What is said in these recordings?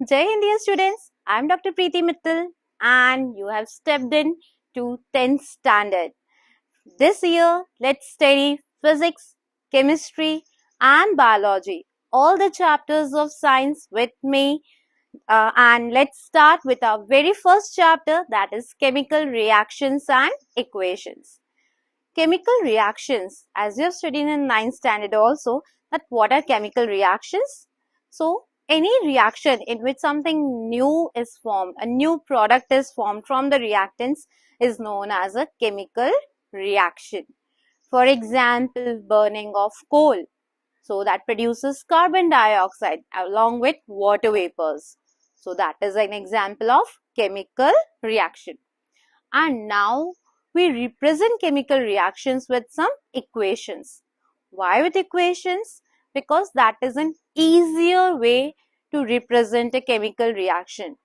Jai Hind, dear students. I'm Dr. Preeti Mittal and you have stepped in to 10th standard. This year, let's study physics, chemistry and biology. All the chapters of science with me. And let's start with our very first chapter, that is chemical reactions and equations. Chemical reactions, as you have studied in 9th standard also, that what are chemical reactions? So, any reaction in which something new is formed, a new product is formed from the reactants is known as a chemical reaction. For example, burning of coal. So, that produces carbon dioxide along with water vapors. So, that is an example of chemical reaction. And now we represent chemical reactions with some equations. Why with equations? Because that is an easier way to represent a chemical reaction.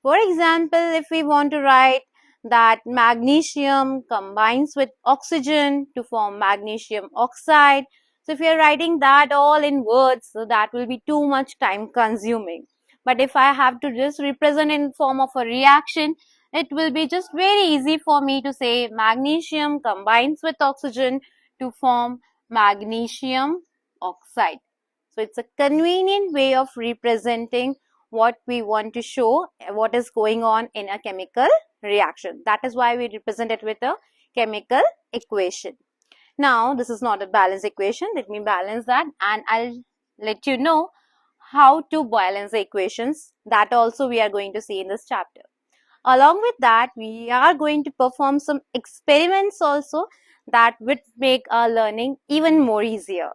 For example, if we want to write that magnesium combines with oxygen to form magnesium oxide. So if you are writing that all in words, so that will be too much time consuming. But if I have to just represent in form of a reaction, it will be just very easy for me to say magnesium combines with oxygen to form magnesium oxide. So it's a convenient way of representing what we want to show, what is going on in a chemical reaction. That is why we represent it with a chemical equation. Now, this is not a balanced equation. Let me balance that and I'll let you know how to balance the equations. That also we are going to see in this chapter. Along with that, we are going to perform some experiments also that would make our learning even more easier.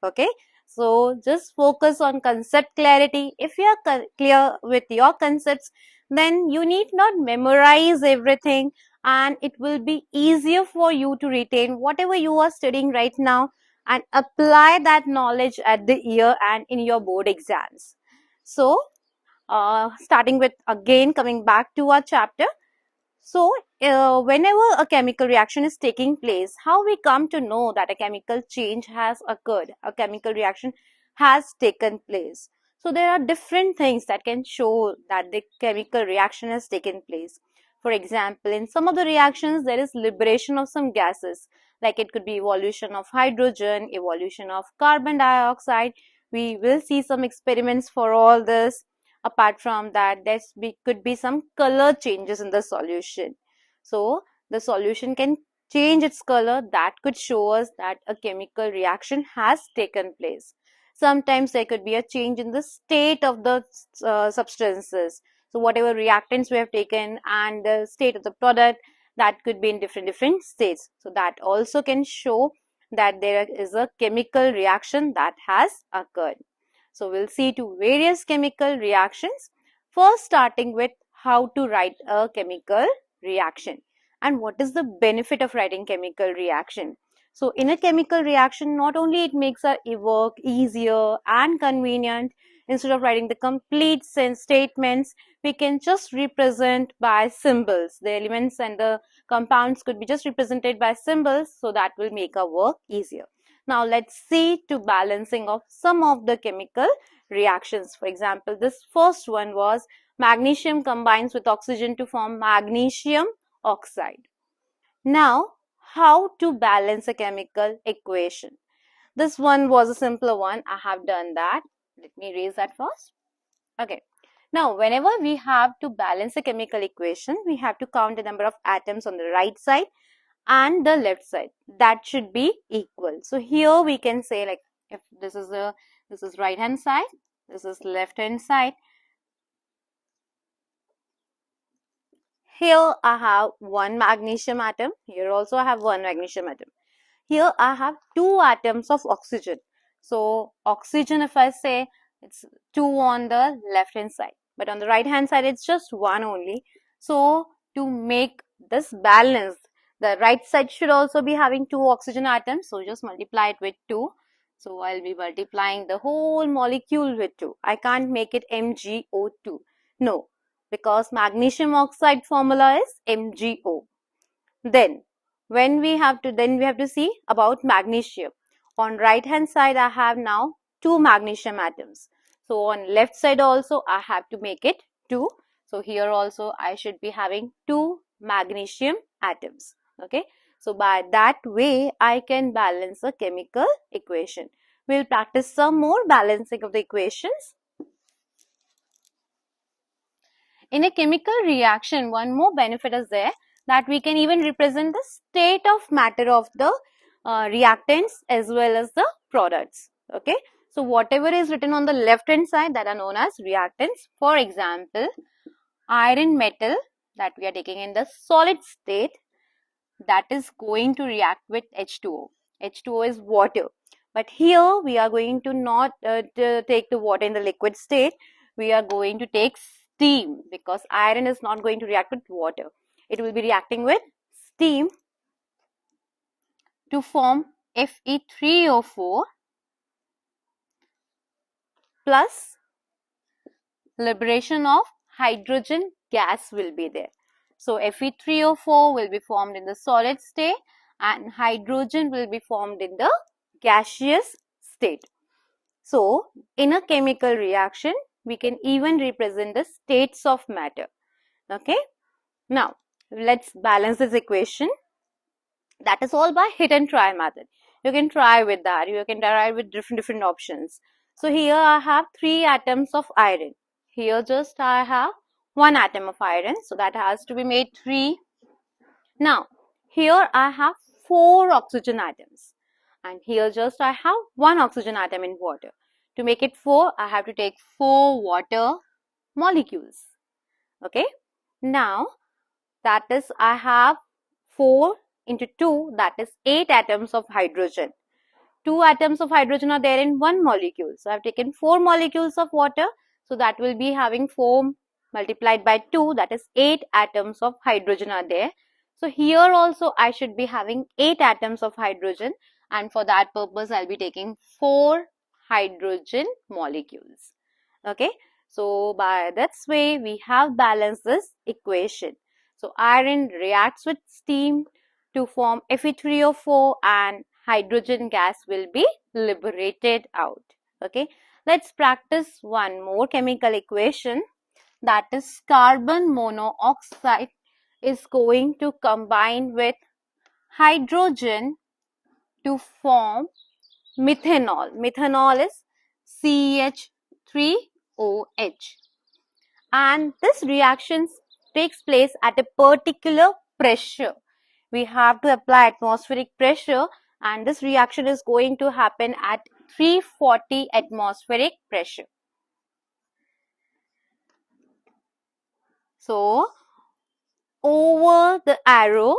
Okay, so just focus on concept clarity. If you are clear with your concepts, then you need not memorize everything and it will be easier for you to retain whatever you are studying right now and apply that knowledge at the year and in your board exams. So, starting with again coming back to our chapter. So, whenever a chemical reaction is taking place, how we come to know that a chemical change has occurred, a chemical reaction has taken place. So, there are different things that can show that the chemical reaction has taken place. For example, in some of the reactions, there is liberation of some gases, like it could be evolution of hydrogen, evolution of carbon dioxide. We will see some experiments for all this. Apart from that, could be some color changes in the solution. So the solution can change its color. That could show us that a chemical reaction has taken place. Sometimes there could be a change in the state of the substances. So whatever reactants we have taken and the state of the product, that could be in different states. So that also can show that there is a chemical reaction that has occurred. So we'll see to various chemical reactions. First, starting with how to write a chemical reaction and what is the benefit of writing chemical reaction. So in a chemical reaction, not only it makes our work easier and convenient, instead of writing the complete sense statements, we can just represent by symbols. The elements and the compounds could be just represented by symbols, so that will make our work easier. Now let's see to balancing of some of the chemical reactions. For example, this first one was magnesium combines with oxygen to form magnesium oxide. Now, how to balance a chemical equation? This one was a simpler one. I have done that. Let me erase that first. Okay. Now, whenever we have to balance a chemical equation, we have to count the number of atoms on the right side and the left side. That should be equal. So here we can say, like, if this is right hand side, this is left hand side. Here I have one magnesium atom. Here also I have one magnesium atom. Here I have two atoms of oxygen. So oxygen, if I say, it's 2 on the left hand side, but on the right hand side it's just 1 only. So to make this balanced, the right side should also be having 2 oxygen atoms. So just multiply it with 2. So I'll be multiplying the whole molecule with 2. I can't make it MgO2. No, because magnesium oxide formula is MgO. Then we have to see about magnesium. On right hand side I have now 2 magnesium atoms. So on left side also I have to make it 2. So here also I should be having 2 magnesium atoms. Okay. So by that way I can balance a chemical equation. We'll practice some more balancing of the equations. In a chemical reaction, one more benefit is there, that we can even represent the state of matter of the reactants as well as the products. Okay. So whatever is written on the left hand side, that are known as reactants. For example, iron metal that we are taking in the solid state, that is going to react with H2O. H2O is water. But here we are going to not take the water in the liquid state. We are going to take steam, because iron is not going to react with water. It will be reacting with steam to form Fe3O4 plus liberation of hydrogen gas will be there. So Fe3O4 will be formed in the solid state and hydrogen will be formed in the gaseous state. So in a chemical reaction, we can even represent the states of matter. Okay. Now let's balance this equation. That is all by hit and try method. You can try with that. You can try with different options. So here I have 3 atoms of iron. Here just I have 1 atom of iron. So that has to be made 3. Now here I have 4 oxygen atoms. And here just I have 1 oxygen atom in water. To make it 4, I have to take 4 water molecules. Okay. Now that is I have 4 into 2, that is 8 atoms of hydrogen. 2 atoms of hydrogen are there in 1 molecule. So I have taken 4 molecules of water. So that will be having 4 multiplied by 2, that is 8 atoms of hydrogen are there. So here also I should be having 8 atoms of hydrogen, and for that purpose I'll be taking 4 hydrogen molecules. Okay. So by this way we have balanced this equation. So iron reacts with steam to form Fe3O4 and hydrogen gas will be liberated out. Okay. Let's practice one more chemical equation, that is carbon monoxide is going to combine with hydrogen to form methanol. Methanol is CH3OH. And this reaction takes place at a particular pressure. We have to apply atmospheric pressure, and this reaction is going to happen at 340 atmospheric pressure. So over the arrow,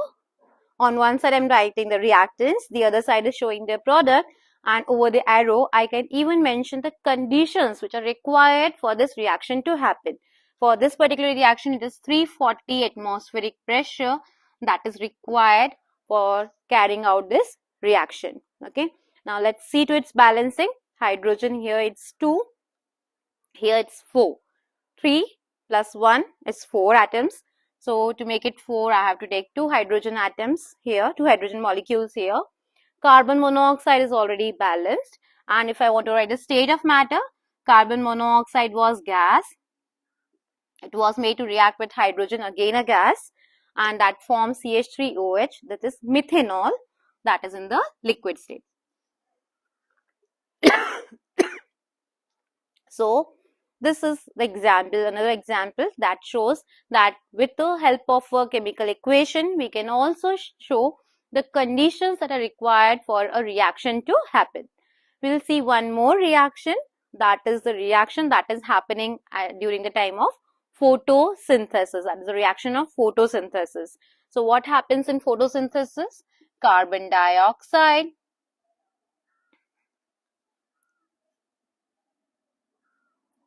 on one side I am writing the reactants, the other side is showing the product, and over the arrow I can even mention the conditions which are required for this reaction to happen. For this particular reaction, it is 340 atmospheric pressure that is required for carrying out this reaction. Okay. Now let's see to its balancing. Hydrogen, here it's 2, here it's 4. 3 plus 1 is 4 atoms. So to make it 4, I have to take 2 hydrogen atoms here, 2 hydrogen molecules here. Carbon monoxide is already balanced. And if I want to write the state of matter, carbon monoxide was gas. It was made to react with hydrogen, again a gas, and that forms CH3OH, that is methanol, that is in the liquid state. So this is the example, another example that shows that with the help of a chemical equation, we can also show the conditions that are required for a reaction to happen. We will see one more reaction, that is the reaction that is happening during the time of photosynthesis. That is the reaction of photosynthesis. So what happens in photosynthesis? Carbon dioxide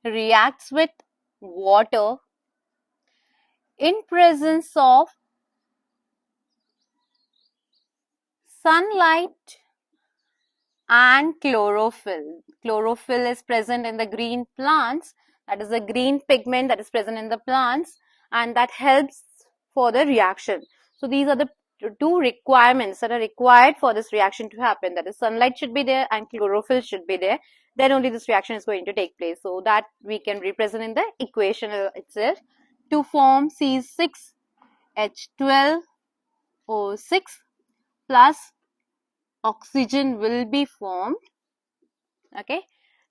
reacts with water in presence of sunlight and chlorophyll. Chlorophyll is present in the green plants. That is the green pigment that is present in the plants, and that helps for the reaction. So these are the 2 requirements that are required for this reaction to happen. That is, sunlight should be there and chlorophyll should be there. then only this reaction is going to take place. So that we can represent in the equation itself. To form C6H12O6 plus oxygen will be formed. Okay.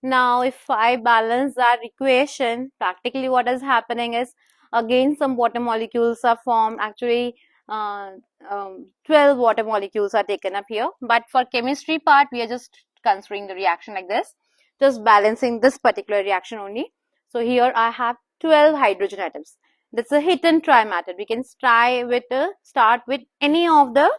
Now, if I balance that equation, practically what is happening is, again, some water molecules are formed. Actually, uh, 12 water molecules are taken up here. But for chemistry part, we are just considering the reaction like this, just balancing this particular reaction only. So here I have 12 hydrogen atoms. That's a hit and try method. We can try with start with any of the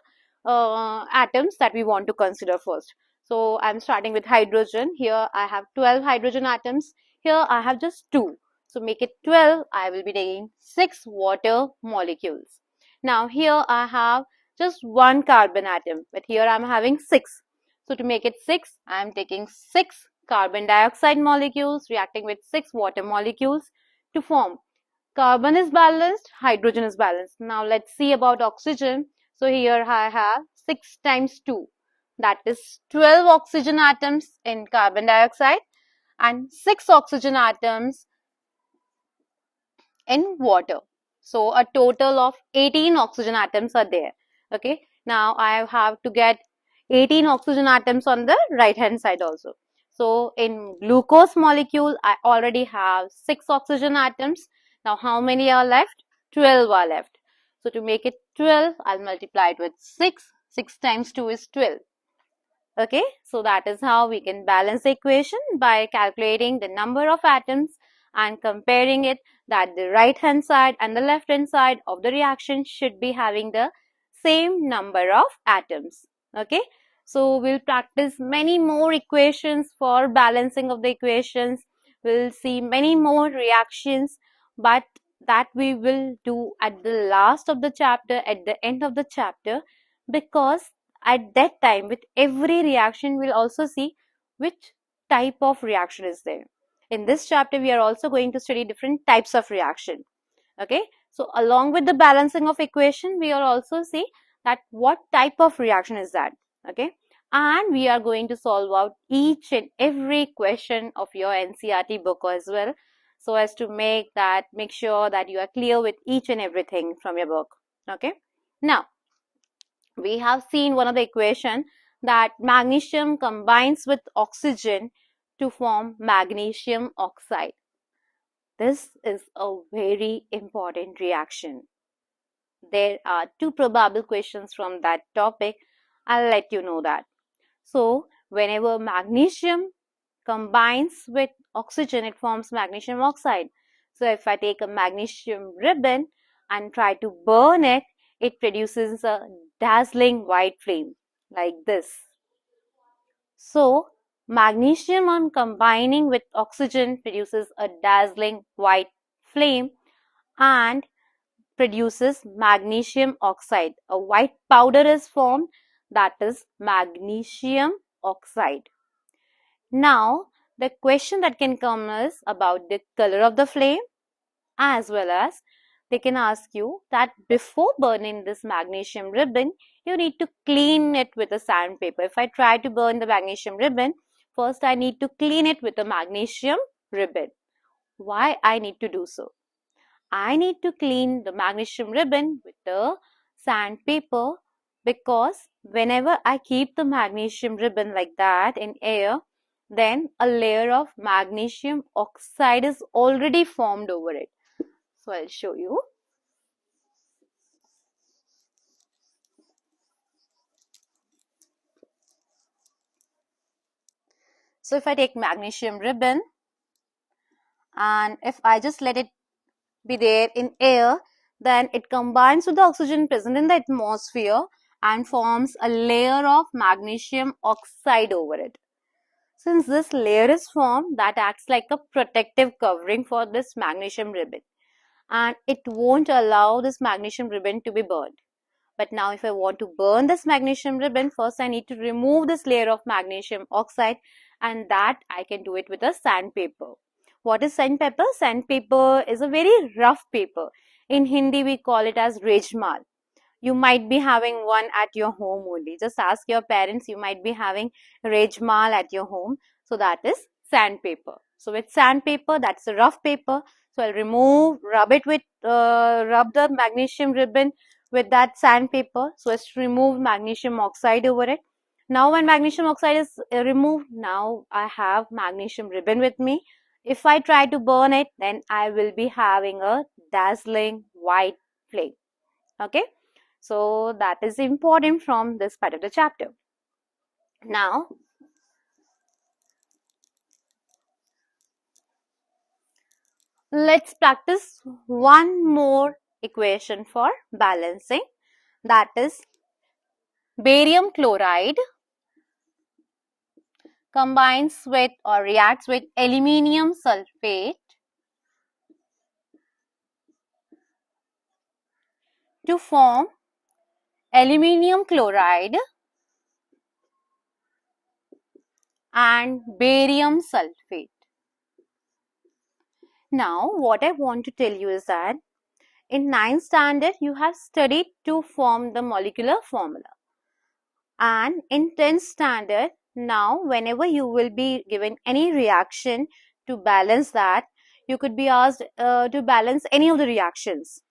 atoms that we want to consider first. So I'm starting with hydrogen. Here I have 12 hydrogen atoms. Here I have just 2. So make it 12. I will be taking 6 water molecules. Now here I have just 1 carbon atom, but here I'm having 6. So to make it 6, I'm taking 6 carbon dioxide molecules reacting with 6 water molecules to form. Carbon is balanced, hydrogen is balanced. Now let's see about oxygen. So here I have 6 times 2. That is 12 oxygen atoms in carbon dioxide and 6 oxygen atoms in water. So a total of 18 oxygen atoms are there. Okay. Now I have to get 18 oxygen atoms on the right hand side also. So in glucose molecule, I already have 6 oxygen atoms. Now how many are left? 12 are left. So to make it 12, I'll multiply it with 6. 6 times 2 is 12. Okay, so that is how we can balance the equation by calculating the number of atoms and comparing it that the right hand side and the left hand side of the reaction should be having the same number of atoms. Okay, so we'll practice many more equations for balancing of the equations. We'll see many more reactions, but that we will do at the last of the chapter, at the end of the chapter, because at that time with every reaction we'll also see which type of reaction is there. In this chapter we are also going to study different types of reaction. Okay, so along with the balancing of equation we are also see that what type of reaction is that. Okay, and we are going to solve out each and every question of your NCERT book as well, so as to make sure that you are clear with each and everything from your book. Okay, now we have seen one of the equation that magnesium combines with oxygen to form magnesium oxide. This is a very important reaction. There are 2 probable questions from that topic. I'll let you know that. So, whenever magnesium combines with oxygen, it forms magnesium oxide. So, if I take a magnesium ribbon and try to burn it, it produces a dazzling white flame like this. So, magnesium on combining with oxygen produces a dazzling white flame and produces magnesium oxide. A white powder is formed, that is magnesium oxide. Now, the question that can come is about the color of the flame, as well as they can ask you that before burning this magnesium ribbon, you need to clean it with a sandpaper. If I try to burn the magnesium ribbon, first I need to clean it with a magnesium ribbon. Why I need to do so? I need to clean the magnesium ribbon with the sandpaper because whenever I keep the magnesium ribbon like that in air, then a layer of magnesium oxide is already formed over it. So I'll show you. So if I take magnesium ribbon and if I just let it be there in air, then it combines with the oxygen present in the atmosphere and forms a layer of magnesium oxide over it. Since this layer is formed, that acts like a protective covering for this magnesium ribbon, and it won't allow this magnesium ribbon to be burned. But now if I want to burn this magnesium ribbon, first I need to remove this layer of magnesium oxide, and that I can do it with a sandpaper. What is sandpaper? Sandpaper is a very rough paper. In Hindi we call it as rejmal. You might be having one at your home only. Just ask your parents, you might be having rejmal at your home. So that is sandpaper. So with sandpaper, that's a rough paper. So I'll rub the magnesium ribbon with that sandpaper so as to remove magnesium oxide over it. Now when magnesium oxide is removed, now I have magnesium ribbon with me. If I try to burn it, then I will be having a dazzling white flame. Okay, so that is important from this part of the chapter. Now, let's practice one more equation for balancing. That is barium chloride combines with or reacts with aluminium sulfate to form aluminium chloride and barium sulfate. Now, what I want to tell you is that in 9th standard, you have studied to form the molecular formula. And in 10th standard, now whenever you will be given any reaction to balance that, you could be asked to balance any of the reactions.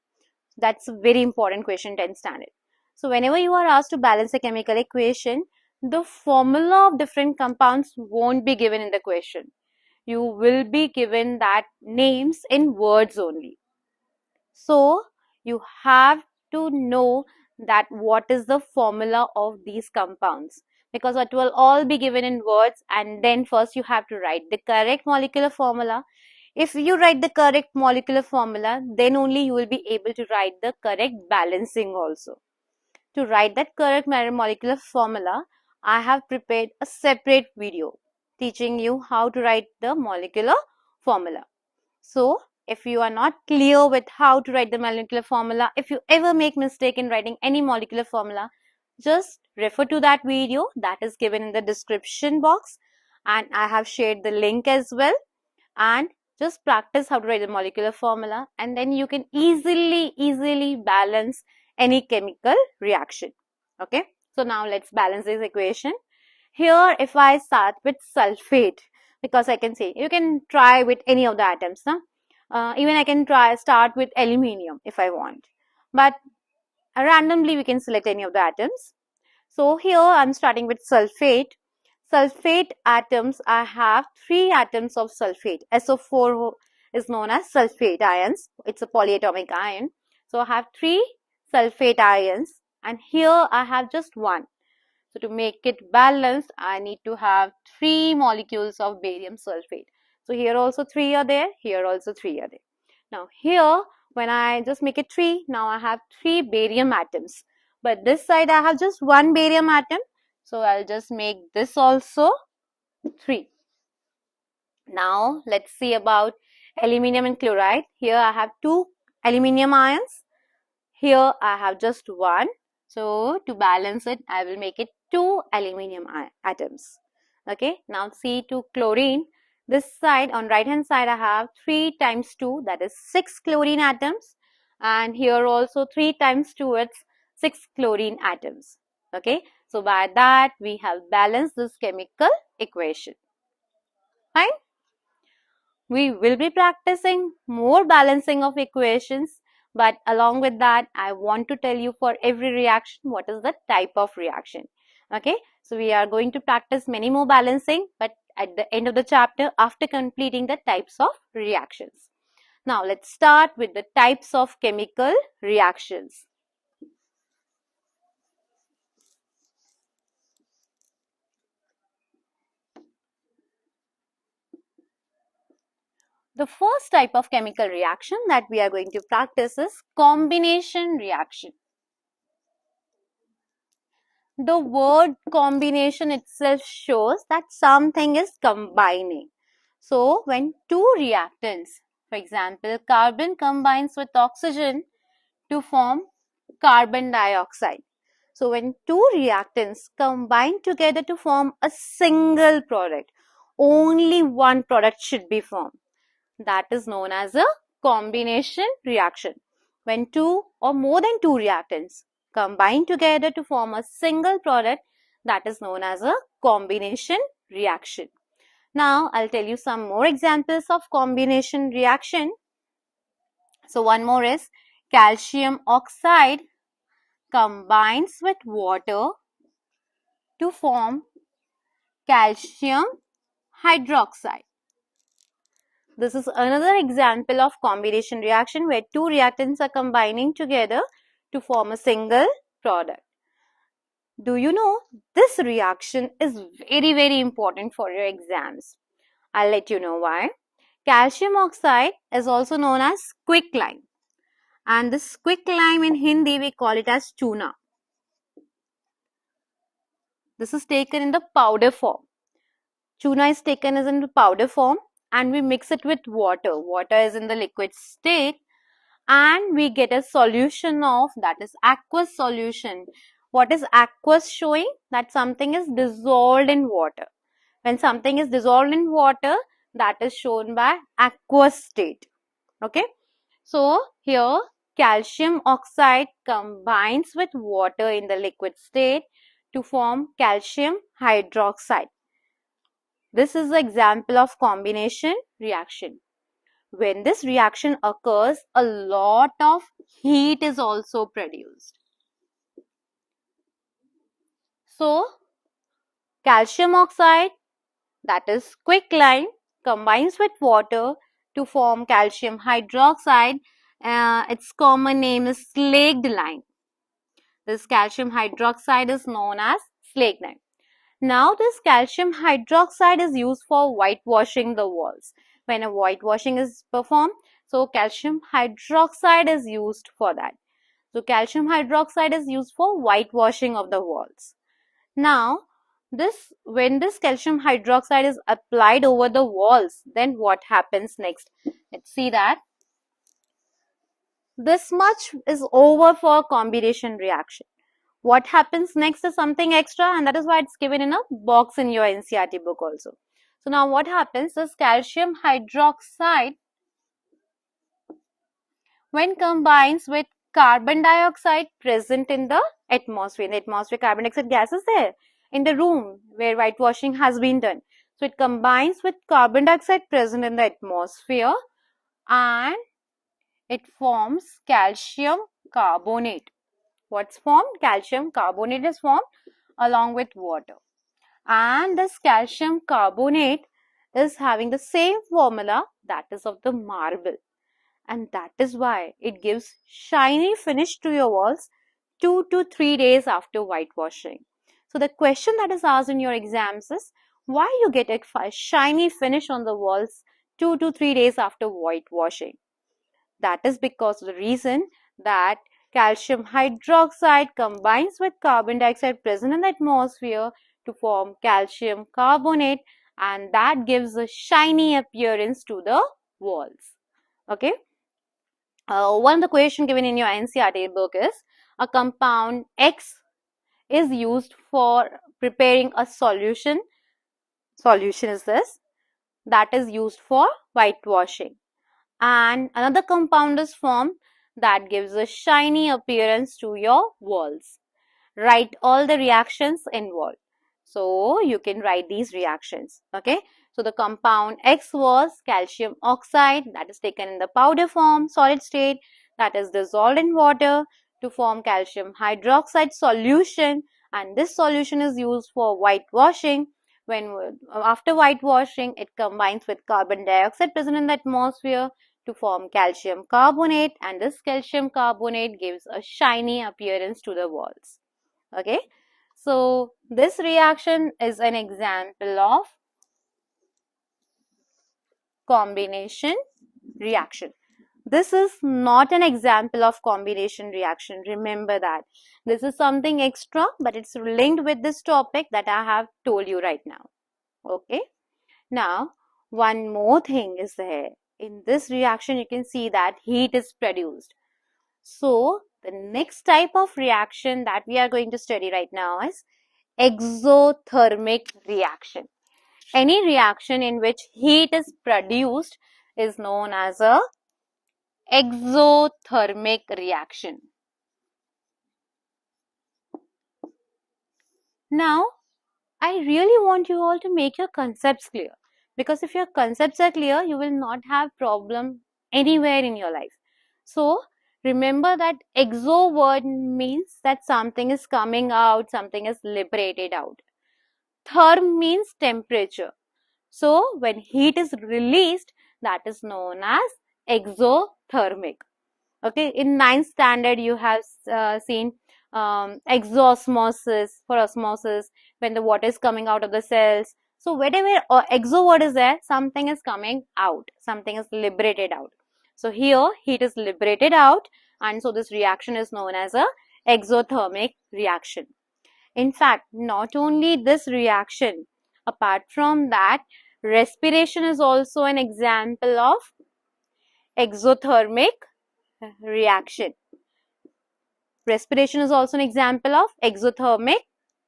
That's a very important question, 10th standard. So whenever you are asked to balance a chemical equation, the formula of different compounds won't be given in the question. You will be given that names in words only. So you have to know that what is the formula of these compounds, because it will all be given in words, and then first you have to write the correct molecular formula. If you write the correct molecular formula, then only you will be able to write the correct balancing also. To write that correct molecular formula, I have prepared a separate video teaching you how to write the molecular formula. So, if you are not clear with how to write the molecular formula, if you ever make mistake in writing any molecular formula, just refer to that video that is given in the description box, and I have shared the link as well, and just practice how to write the molecular formula, and then you can easily balance any chemical reaction. Okay, so now let's balance this equation. Here, if I start with sulfate, because I can say you can try with any of the atoms, no? Even I can start with aluminium if I want, but randomly we can select any of the atoms. So here I'm starting with sulfate. Sulfate atoms, I have 3 atoms of sulfate. SO4 is known as sulfate ions. It's a polyatomic ion. So I have 3 sulfate ions, and here I have just 1. So to make it balanced, I need to have 3 molecules of barium sulfate. So here also 3 are there, here also 3 are there. Now here, when I just make it 3, now I have 3 barium atoms. But this side I have just 1 barium atom. So I'll just make this also 3. Now let's see about aluminium and chloride. Here I have 2 aluminium ions. Here I have just 1. So to balance it, I will make it 2 aluminium atoms. Okay, now see to chlorine. This side, on right hand side, I have 3 times 2, that is 6 chlorine atoms. And here also 3 times 2, it's 6 chlorine atoms. Okay, so by that we have balanced this chemical equation. Fine. We will be practicing more balancing of equations, but along with that, I want to tell you for every reaction what is the type of reaction. Okay, so we are going to practice many more balancing, but at the end of the chapter, after completing the types of reactions. Now let's start with the types of chemical reactions. The first type of chemical reaction that we are going to practice is combination reaction. The word combination itself shows that something is combining. So, when 2 reactants, for example, carbon combines with oxygen to form carbon dioxide. So, when 2 reactants combine together to form a single product, only one product should be formed. That is known as a combination reaction. When 2 or more than 2 reactants combine together to form a single product, that is known as a combination reaction. Now, I'll tell you some more examples of combination reaction. So, one more is calcium oxide combines with water to form calcium hydroxide. This is another example of combination reaction where two reactants are combining together to form a single product. Do you know this reaction is very important for your exams? I'll let you know why. Calcium oxide is also known as quicklime, and this quicklime in Hindi we call it as chuna. This is taken in the powder form. Chuna is taken as in the powder form and we mix it with water. Water is in the liquid state and we get a solution of, that is aqueous solution. What is aqueous showing? That something is dissolved in water. When something is dissolved in water, that is shown by aqueous state. Okay. So here calcium oxide combines with water in the liquid state to form calcium hydroxide. This is the example of combination reaction. When this reaction occurs, a lot of heat is also produced. So, calcium oxide, that is quicklime, combines with water to form calcium hydroxide. Its common name is slaked lime. This calcium hydroxide is known as slaked lime. Now, this calcium hydroxide is used for whitewashing the walls. When a whitewashing is performed, so calcium hydroxide is used for that. So, calcium hydroxide is used for whitewashing of the walls. Now, when this calcium hydroxide is applied over the walls, then what happens next? Let's see that. This much is over for combination reaction. What happens next is something extra, and that is why it's given in a box in your NCERT book also. So now what happens is calcium hydroxide, when combines with carbon dioxide present in the atmosphere. In the atmosphere, carbon dioxide gas is there in the room where whitewashing has been done. So it combines with carbon dioxide present in the atmosphere and it forms calcium carbonate. What's formed? Calcium carbonate is formed along with water. And this calcium carbonate is having the same formula, that is of the marble. And that is why it gives shiny finish to your walls 2 to 3 days after whitewashing. So the question that is asked in your exams is, why you get a shiny finish on the walls 2 to 3 days after whitewashing? That is because of the reason that calcium hydroxide combines with carbon dioxide present in the atmosphere to form calcium carbonate, and that gives a shiny appearance to the walls. Okay. One of the question given in your NCERT book is, a compound X is used for preparing a solution. Solution is this, that is used for whitewashing. And another compound is formed that gives a shiny appearance to your walls. Write all the reactions involved. So you can write these reactions. Okay. So the compound X was calcium oxide, that is taken in the powder form, solid state, that is dissolved in water to form calcium hydroxide solution, and this solution is used for whitewashing. When after whitewashing, it combines with carbon dioxide present in the atmosphere to form calcium carbonate, and this calcium carbonate gives a shiny appearance to the walls. Okay, so this reaction is an example of combination reaction. This is not an example of combination reaction. Remember that. This is something extra, but it's linked with this topic that I have told you right now. Okay. Now, one more thing is there. In this reaction, you can see that heat is produced. So, the next type of reaction that we are going to study right now is exothermic reaction. Any reaction in which heat is produced is known as a exothermic reaction. Now, I really want you all to make your concepts clear. Because if your concepts are clear, you will not have problem anywhere in your life. So remember that exo word means that something is coming out, something is liberated out. Therm means temperature. So when heat is released, that is known as exothermic. Okay, in ninth standard you have seen exosmosis, for osmosis, when the water is coming out of the cells. So whatever exo word is there, something is coming out, something is liberated out. So here heat is liberated out, and so this reaction is known as a exothermic reaction. In fact, not only this reaction, apart from that, respiration is also an example of exothermic reaction. Respiration is also an example of exothermic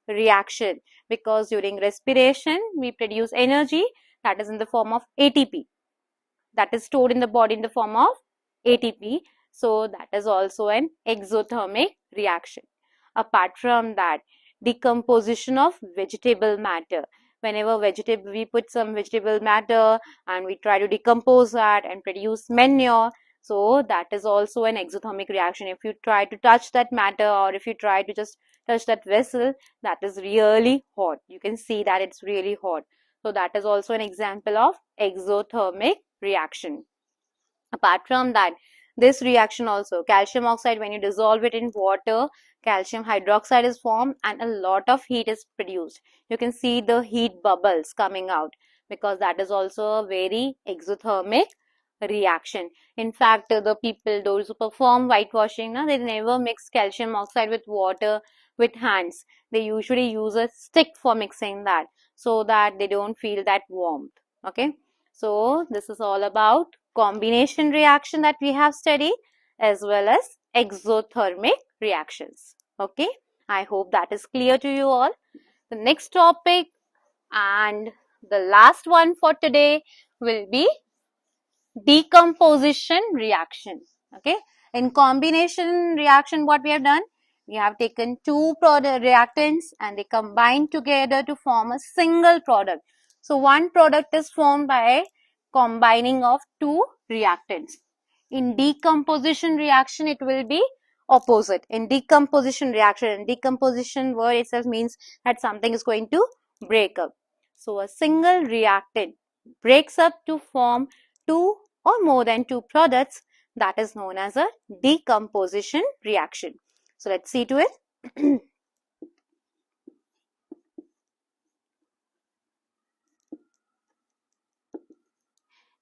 reaction, because during respiration we produce energy that is in the form of ATP, that is stored in the body in the form of ATP. So that is also an exothermic reaction. Apart from that, decomposition of vegetable matter. Whenever we put some vegetable matter and we try to decompose that and produce manure, so that is also an exothermic reaction. If you try to touch that matter, or if you try to just touch that vessel, that is really hot. You can see that it's really hot. So that is also an example of exothermic reaction. Apart from that, this reaction also, calcium oxide, when you dissolve it in water, calcium hydroxide is formed and a lot of heat is produced. You can see the heat bubbles coming out, because that is also a very exothermic reaction. In fact, the people, those who perform whitewashing, they never mix calcium oxide with water with hands. They usually use a stick for mixing that, so that they don't feel that warmth. Okay, so this is all about combination reaction that we have studied, as well as exothermic reactions. Okay, I hope that is clear to you all. The next topic and the last one for today will be decomposition reaction. Okay, in combination reaction, what we have done, we have taken two product reactants and they combine together to form a single product. So one product is formed by combining of two reactants. In decomposition reaction, it will be opposite. In decomposition reaction, decomposition word itself means that something is going to break up. So a single reactant breaks up to form two or more than two products. That is known as a decomposition reaction. So let's see to it.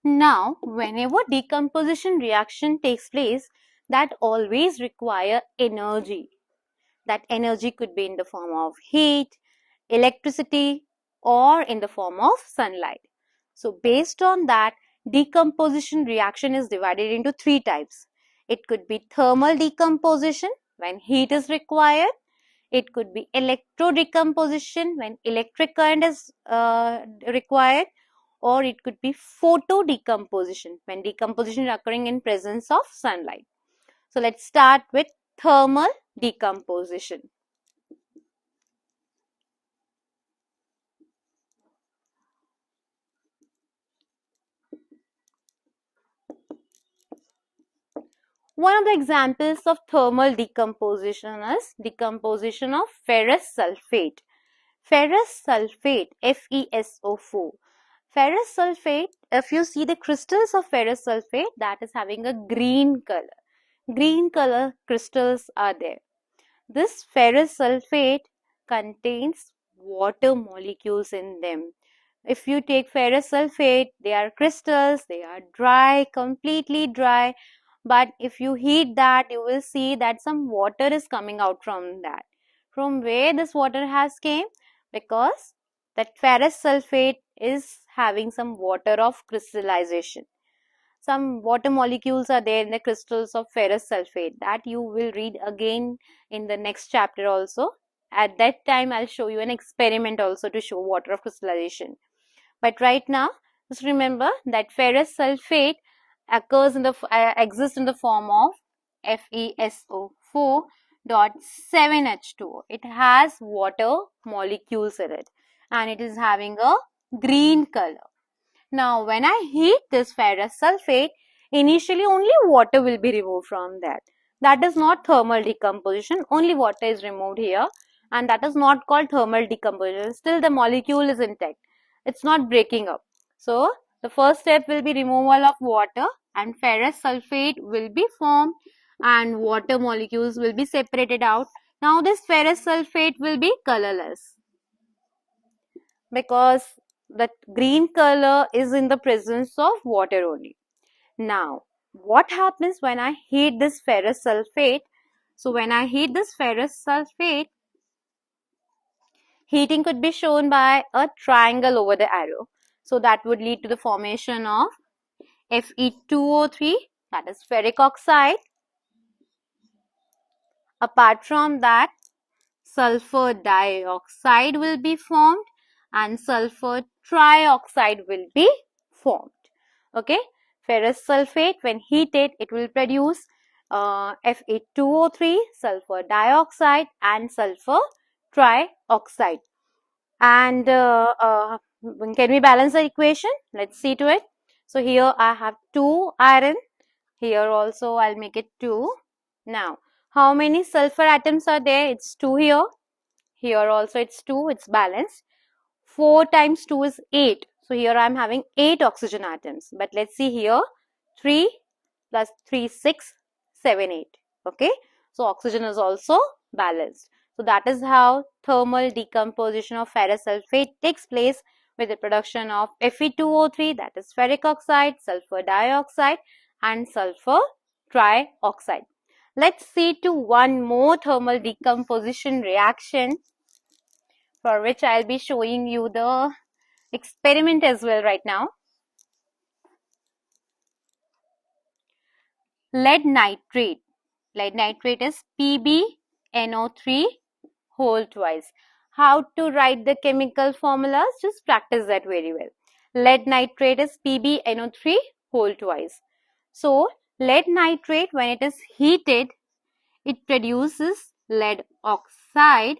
Now, whenever decomposition reaction takes place, that always require energy. That energy could be in the form of heat, electricity, or in the form of sunlight. So based on that, decomposition reaction is divided into three types. It could be thermal decomposition when heat is required. It could be electrodecomposition when electric current is required, or it could be photodecomposition when decomposition is occurring in presence of sunlight. So let's start with thermal decomposition. One of the examples of thermal decomposition is decomposition of ferrous sulfate. Ferrous sulfate, FeSO4. Ferrous sulfate, if you see the crystals of ferrous sulfate, that is having a green color. Green color crystals are there. This ferrous sulfate contains water molecules in them. If you take ferrous sulfate, they are crystals, they are dry, completely dry. But if you heat that, you will see that some water is coming out from that. From where this water has came? Because that ferrous sulfate is having some water of crystallization. Some water molecules are there in the crystals of ferrous sulfate that you will read again in the next chapter also. At that time, I'll show you an experiment also to show water of crystallization. But right now, just remember that ferrous sulfate exists in the form of FeSO4.7H2O. It has water molecules in it and it is having a green color. Now, when I heat this ferrous sulfate, initially only water will be removed from that. That is not thermal decomposition, only water is removed here, and that is not called thermal decomposition. Still the molecule is intact. It's not breaking up. So, the first step will be removal of water and ferrous sulfate will be formed and water molecules will be separated out. Now, this ferrous sulfate will be colorless because the green color is in the presence of water only. Now, what happens when I heat this ferrous sulfate? So, when I heat this ferrous sulfate, heating could be shown by a triangle over the arrow. So, that would lead to the formation of Fe2O3, that is ferric oxide. Apart from that, sulfur dioxide will be formed and sulfur trioxide will be formed. Okay, ferrous sulfate when heated it will produce Fe2O3, sulfur dioxide and sulfur trioxide. And can we balance the equation? Let's see to it. So here I have 2 iron. Here also I'll make it 2. Now, how many sulfur atoms are there? It's 2 here. Here also it's 2. It's balanced. 4 times 2 is 8. So here I am having 8 oxygen atoms. But let's see here. 3 plus 3, 6, 7, 8. Okay. So oxygen is also balanced. So that is how thermal decomposition of ferrous sulfate takes place with the production of Fe2O3, that is ferric oxide, sulfur dioxide and sulfur trioxide. Let's see to one more thermal decomposition reaction for which I'll be showing you the experiment as well right now. Lead nitrate. Lead nitrate is PbNO3 whole twice. How to write the chemical formulas? Just practice that very well. Lead nitrate is PbNO3 whole twice. So, lead nitrate when it is heated, it produces lead oxide.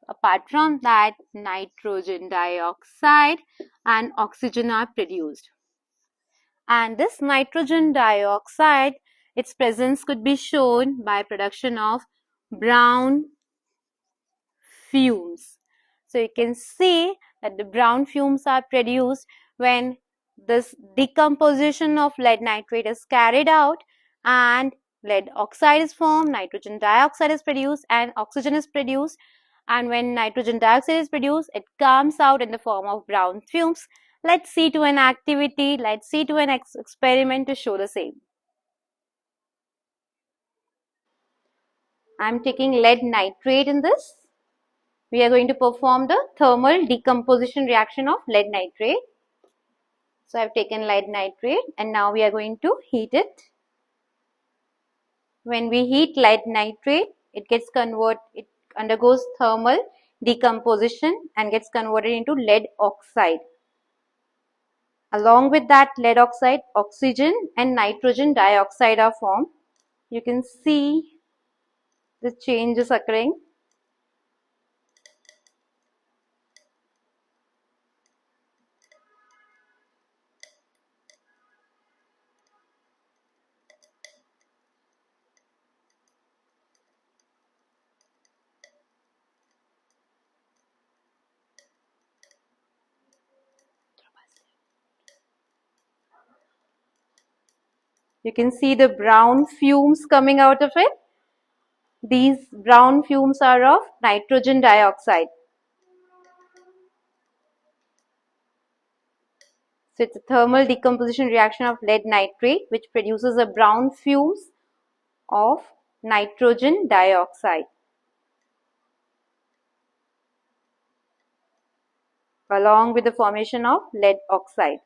Apart from that, nitrogen dioxide and oxygen are produced. And this nitrogen dioxide, its presence could be shown by production of brown fumes. So you can see that the brown fumes are produced when this decomposition of lead nitrate is carried out and lead oxide is formed, nitrogen dioxide is produced and oxygen is produced. And when nitrogen dioxide is produced, it comes out in the form of brown fumes. Let's see to an activity, let's see to an experiment to show the same. I am taking lead nitrate in this. We are going to perform the thermal decomposition reaction of lead nitrate. So I have taken lead nitrate and now we are going to heat it. When we heat lead nitrate, it undergoes thermal decomposition and gets converted into lead oxide. Along with that lead oxide, oxygen and nitrogen dioxide are formed. You can see the changes occurring. You can see the brown fumes coming out of it. These brown fumes are of nitrogen dioxide. So it's a thermal decomposition reaction of lead nitrate which produces a brown fumes of nitrogen dioxide along with the formation of lead oxide.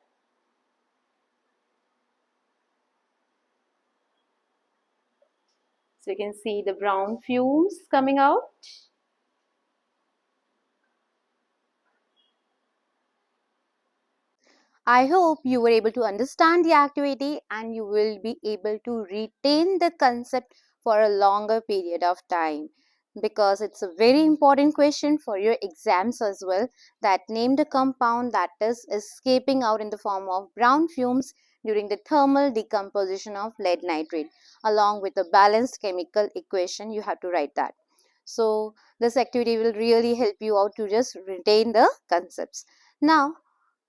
So you can see the brown fumes coming out. I hope you were able to understand the activity and you will be able to retain the concept for a longer period of time. because it's a very important question for your exams as well, that name the compound that is escaping out in the form of brown fumes during the thermal decomposition of lead nitrate. Along with a balanced chemical equation, you have to write that. So this activity will really help you out to just retain the concepts. Now,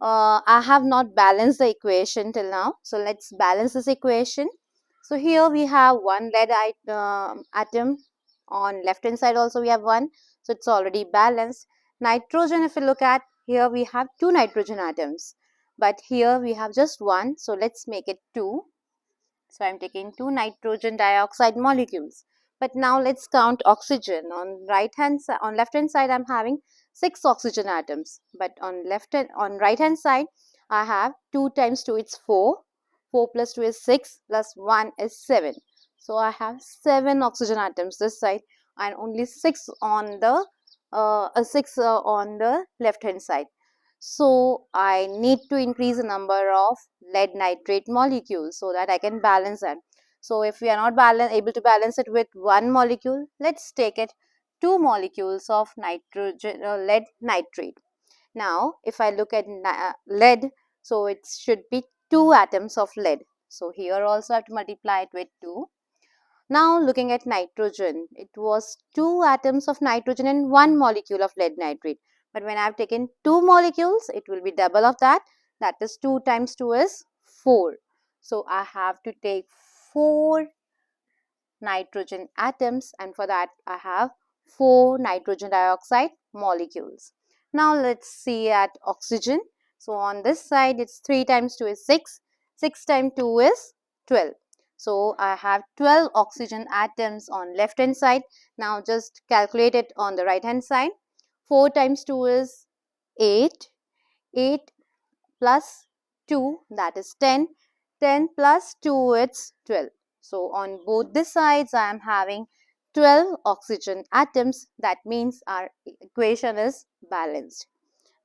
I have not balanced the equation till now. So let's balance this equation. So here we have one lead atom. On left hand side also we have one. So it's already balanced. Nitrogen, if you look at here, we have two nitrogen atoms. But here we have just one. So let's make it two. So I'm taking two nitrogen dioxide molecules. But now let's count oxygen. On left hand side I'm having six oxygen atoms. But on right hand side I have 2 times 2 is 4. 4 plus 2 is 6 plus 1 is 7. So I have 7 oxygen atoms this side and only 6 on the left hand side. So I need to increase the number of lead nitrate molecules so that I can balance that. So if we are not able to balance it with one molecule, let's take it 2 molecules of lead nitrate. Now if I look at lead, so it should be 2 atoms of lead. So here also I have to multiply it with 2. Now looking at nitrogen, it was 2 atoms of nitrogen and 1 molecule of lead nitrate. But when I have taken 2 molecules, it will be double of that. That is 2 times 2 is 4. So I have to take 4 nitrogen atoms, and for that I have 4 nitrogen dioxide molecules. Now let's see at oxygen. So on this side it's 3 times 2 is 6. 6 times 2 is 12. So I have 12 oxygen atoms on left hand side. Now just calculate it on the right hand side. 4 times 2 is 8. 8 plus 2, that is 10. 10 plus 2 it's 12. So on both the sides I am having 12 oxygen atoms. That means our equation is balanced.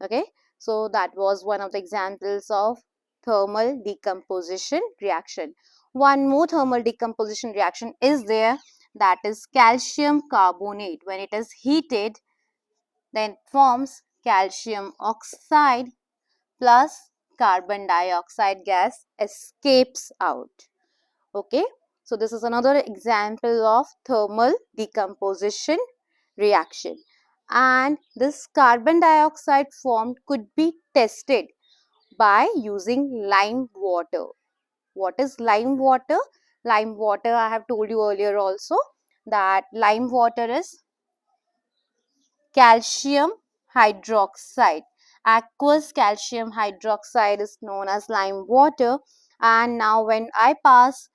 Okay. So that was one of the examples of thermal decomposition reaction. One more thermal decomposition reaction is there, that is calcium carbonate. When it is heated, then it forms calcium oxide plus carbon dioxide gas escapes out. Okay. So this is another example of thermal decomposition reaction. And this carbon dioxide formed could be tested by using lime water. What is lime water? Lime water, I have told you earlier also that lime water is calcium hydroxide. Aqueous calcium hydroxide is known as lime water. And now when I pass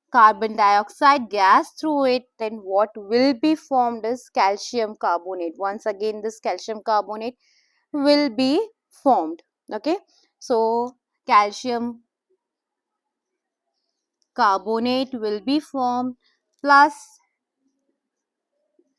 carbon dioxide gas through it, then what will be formed is calcium carbonate. Once again this calcium carbonate will be formed. Okay. So calcium carbonate will be formed plus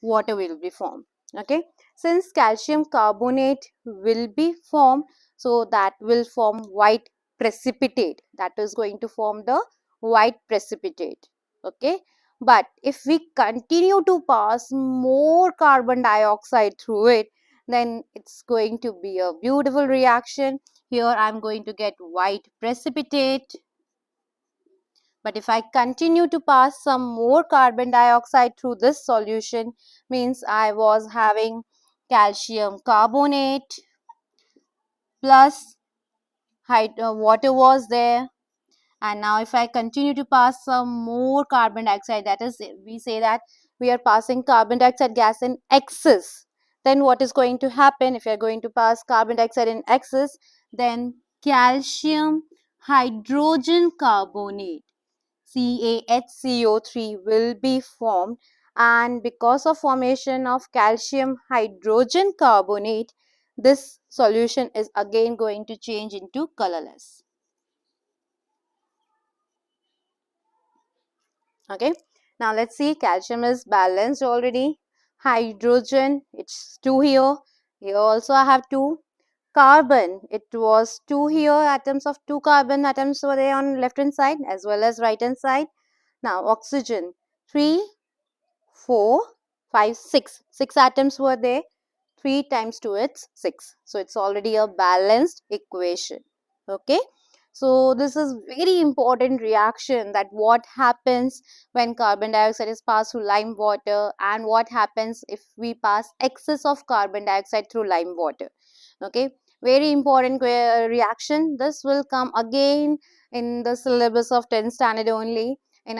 water will be formed. Okay. Since calcium carbonate will be formed, so that will form white precipitate. That is going to form the white precipitate. Okay. But if we continue to pass more carbon dioxide through it, then it's going to be a beautiful reaction. Here I am going to get white precipitate. But if I continue to pass some more carbon dioxide through this solution, means I was having calcium carbonate plus water was there. And now if I continue to pass some more carbon dioxide, that is, we say that we are passing carbon dioxide gas in excess. Then what is going to happen if you are going to pass carbon dioxide in excess? Then calcium hydrogen carbonate, CaHCO3, will be formed, and because of formation of calcium hydrogen carbonate, this solution is again going to change into colorless. Okay. Now let's see, calcium is balanced already. Hydrogen, it's 2 here. Here also I have 2. Carbon, it was 2 here, atoms of 2 carbon atoms were there on left hand side as well as right hand side. Now oxygen, 3, 4. 5, 6. 6 atoms were there. 3 times 2 it's 6. So it's already a balanced equation. Okay. So this is very important reaction, that what happens when carbon dioxide is passed through lime water and what happens if we pass excess of carbon dioxide through lime water. Okay. Very important reaction. This will come again in the syllabus of 10th standard only. In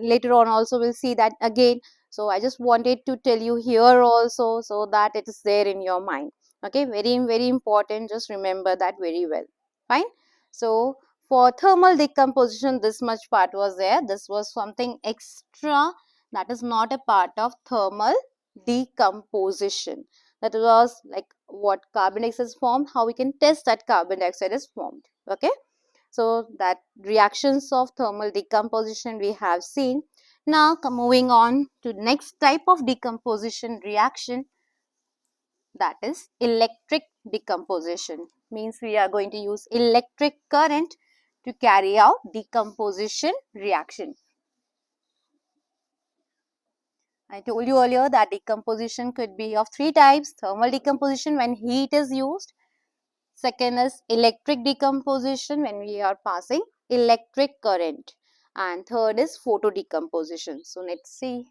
later on also we'll see that again. So I just wanted to tell you here also, so that it is there in your mind. Okay, very important. Just remember that very well. Fine. So for thermal decomposition, this much part was there. This was something extra that is not a part of thermal decomposition. That was like what carbon dioxide is formed, how we can test that carbon dioxide is formed. Okay. So that reactions of thermal decomposition we have seen. Now moving on to next type of decomposition reaction, that is electric decomposition. Means we are going to use electric current to carry out decomposition reaction. I told you earlier that decomposition could be of 3 types. Thermal decomposition when heat is used. Second is electric decomposition when we are passing electric current. And third is photo decomposition. So let's see.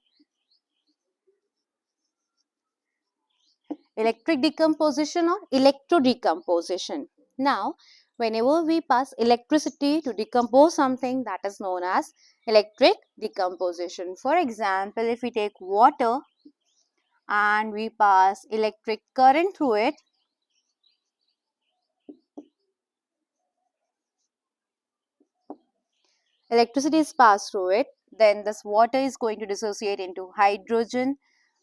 Electric decomposition or electro decomposition. Now, whenever we pass electricity to decompose something, that is known as electric decomposition. For example, if we take water and we pass electric current through it, electricity is passed through it, then this water is going to dissociate into hydrogen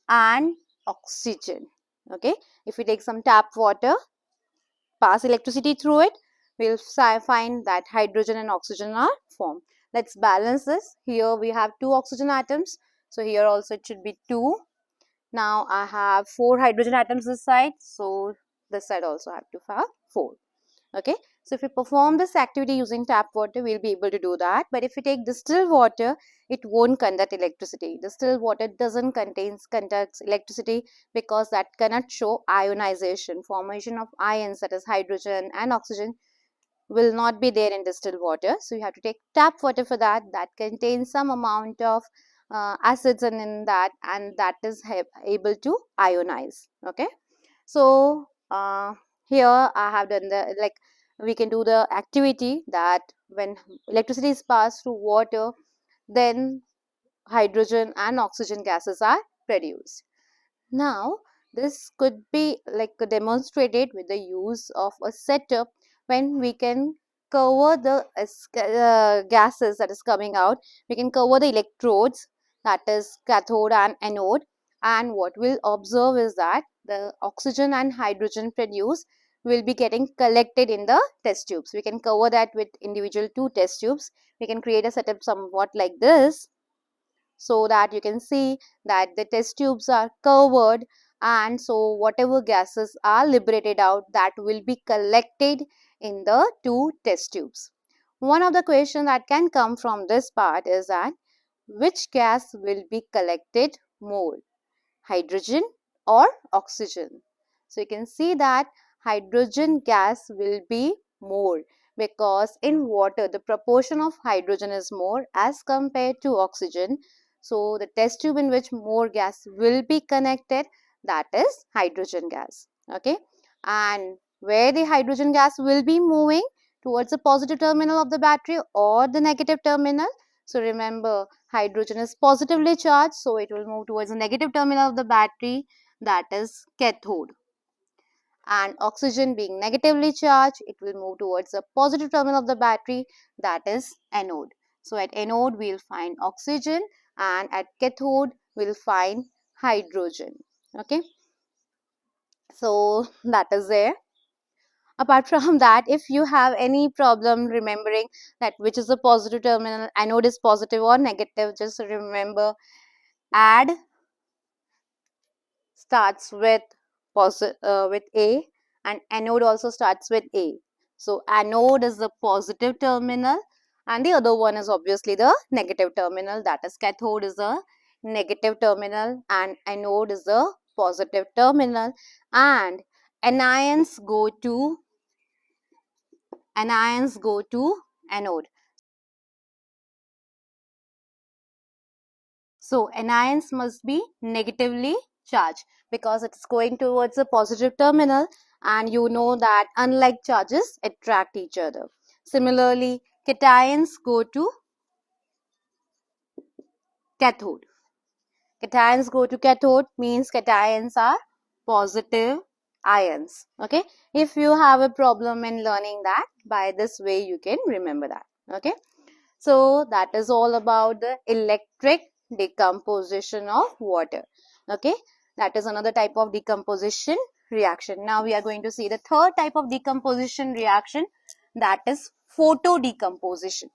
and oxygen. Okay, if we take some tap water, pass electricity through it, we'll find that hydrogen and oxygen are formed. Let's balance this. Here we have 2 oxygen atoms, so here also it should be 2. Now I have 4 hydrogen atoms this side, so this side also have to have 4. Okay, so if we perform this activity using tap water, we'll be able to do that. But if we take distilled water, it won't conduct electricity. Distilled water doesn't conduct electricity because that cannot show ionization. Formation of ions, that is hydrogen and oxygen, will not be there in distilled water. So you have to take tap water for that. That contains some amount of acids in that, and that is able to ionize. Okay, so here I have done the, like, we can do the activity that when electricity is passed through water, then hydrogen and oxygen gases are produced. Now, this could be like demonstrated with the use of a setup when we can cover the gases that is coming out. We can cover the electrodes, that is cathode and anode, and what we'll observe is that the oxygen and hydrogen produced will be getting collected in the test tubes. We can cover that with individual 2 test tubes. We can create a setup somewhat like this, so that you can see that the test tubes are covered, and so whatever gases are liberated out, that will be collected in the 2 test tubes. One of the questions that can come from this part is that which gas will be collected more, hydrogen or oxygen? So you can see that hydrogen gas will be more, because in water the proportion of hydrogen is more as compared to oxygen. So the test tube in which more gas will be connected, that is hydrogen gas. Okay, and where the hydrogen gas will be moving, towards the positive terminal of the battery or the negative terminal. So remember, hydrogen is positively charged, so it will move towards the negative terminal of the battery, that is cathode. And oxygen being negatively charged, it will move towards the positive terminal of the battery, that is anode. So at anode we will find oxygen, and at cathode we will find hydrogen. Okay, so that is there. Apart from that, if you have any problem remembering that which is the positive terminal, anode is positive or negative, just remember, add starts with A, and anode also starts with A. So anode is the positive terminal and the other one is obviously the negative terminal, that is cathode is the negative terminal and anode is the positive terminal, and anions go to anode. So anions must be negatively charged because it's going towards the positive terminal, and you know that unlike charges attract each other. Similarly, cations go to cathode. Cations go to cathode means cations are positive ions. Okay. If you have a problem in learning that, by this way you can remember that. Okay. So that is all about the electric decomposition of water. Okay. That is another type of decomposition reaction. Now we are going to see the third type of decomposition reaction, that is photo decomposition.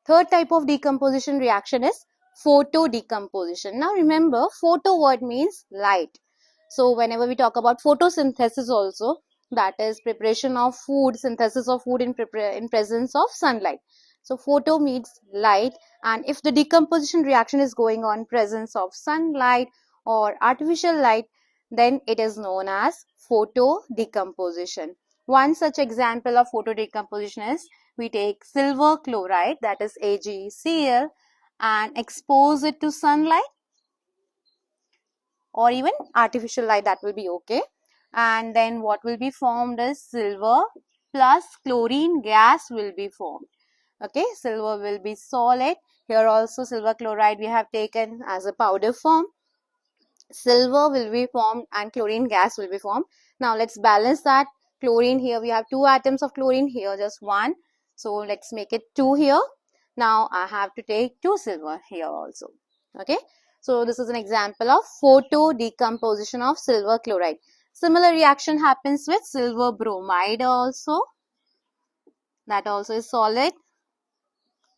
Third type of decomposition reaction is photo decomposition. Now remember, photo word means light. So whenever we talk about photosynthesis also, that is preparation of food, synthesis of food in presence of sunlight. So photo means light, and if the decomposition reaction is going on presence of sunlight or artificial light, then it is known as photo decomposition. One such example of photo decomposition is, we take silver chloride, that is AgCl, and expose it to sunlight or even artificial light, that will be okay. And then what will be formed is silver plus chlorine gas will be formed. Okay, silver will be solid. Here also silver chloride we have taken as a powder form. Silver will be formed and chlorine gas will be formed. Now let's balance that. Chlorine, here we have 2 atoms of chlorine, here just 1. So let's make it 2 here. Now I have to take 2 silver here also. Okay. So this is an example of photo decomposition of silver chloride. Similar reaction happens with silver bromide also. That also is solid.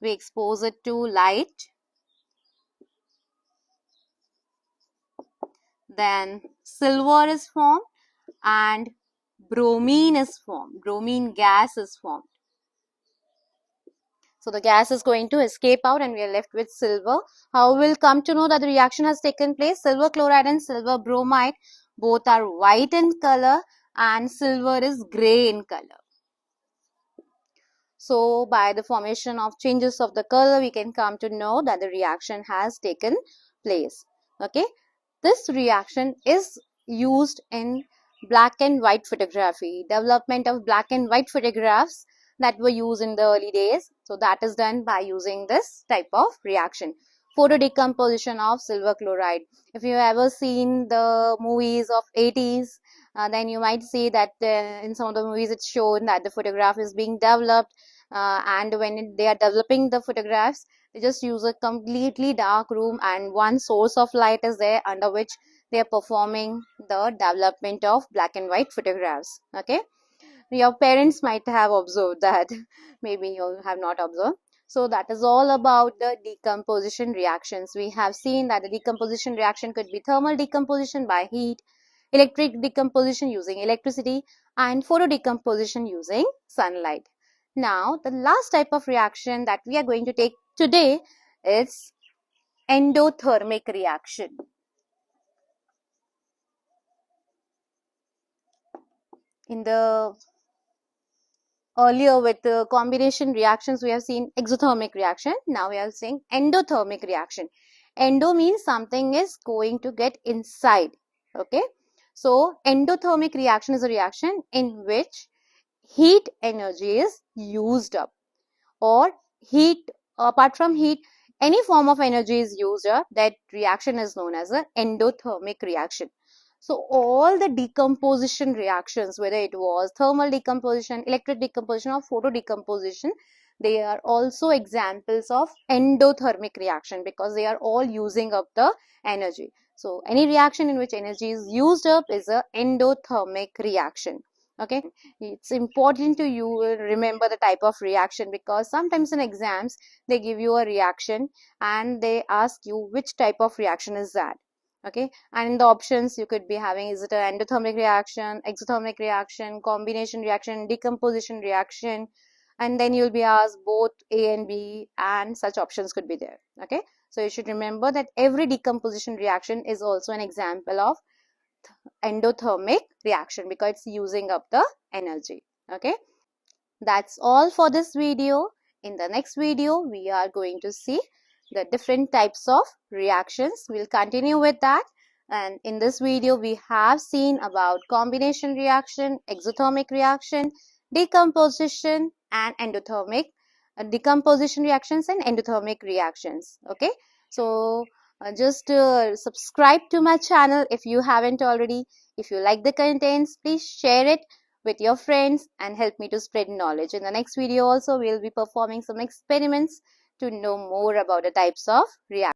We expose it to light. Then silver is formed and bromine is formed. Bromine gas is formed. So the gas is going to escape out and we are left with silver. How we'll come to know that the reaction has taken place? Silver chloride and silver bromide both are white in color and silver is grey in color. So by the formation of changes of the color, we can come to know that the reaction has taken place. Okay. This reaction is used in black and white photography, development of black and white photographs that were used in the early days. So that is done by using this type of reaction. Photo decomposition of silver chloride. If you have ever seen the movies of 80s, then you might see that in some of the movies it's shown that the photograph is being developed, and when they are developing the photographs, they just use a completely dark room and one source of light is there under which they are performing the development of black and white photographs. Okay. Your parents might have observed that. Maybe you have not observed. So that is all about the decomposition reactions. We have seen that the decomposition reaction could be thermal decomposition by heat, electric decomposition using electricity, and photo decomposition using sunlight. Now, the last type of reaction that we are going to take today is endothermic reaction. In the earlier with the combination reactions, we have seen exothermic reaction. Now we are seeing endothermic reaction. Endo means something is going to get inside. Okay. So endothermic reaction is a reaction in which heat energy is used up, or heat, apart from heat, any form of energy is used up. That reaction is known as an endothermic reaction. So all the decomposition reactions, whether it was thermal decomposition, electric decomposition or photo decomposition, they are also examples of endothermic reaction because they are all using up the energy. So any reaction in which energy is used up is an endothermic reaction. Okay, it's important to you remember the type of reaction because sometimes in exams they give you a reaction and they ask you which type of reaction is that. Okay, and in the options you could be having, is it an endothermic reaction, exothermic reaction, combination reaction, decomposition reaction, and then you'll be asked both A and B, and such options could be there. Okay, so you should remember that every decomposition reaction is also an example of endothermic reaction because it's using up the energy. Okay, that's all for this video. In the next video, we are going to see the different types of reactions. We'll continue with that. And in this video, we have seen about combination reaction, exothermic reaction, decomposition, and endothermic decomposition reactions and endothermic reactions. Okay, so just subscribe to my channel if you haven't already. If you like the contents, please share it with your friends and help me to spread knowledge. In the next video also, we'll be performing some experiments to know more about the types of reactions.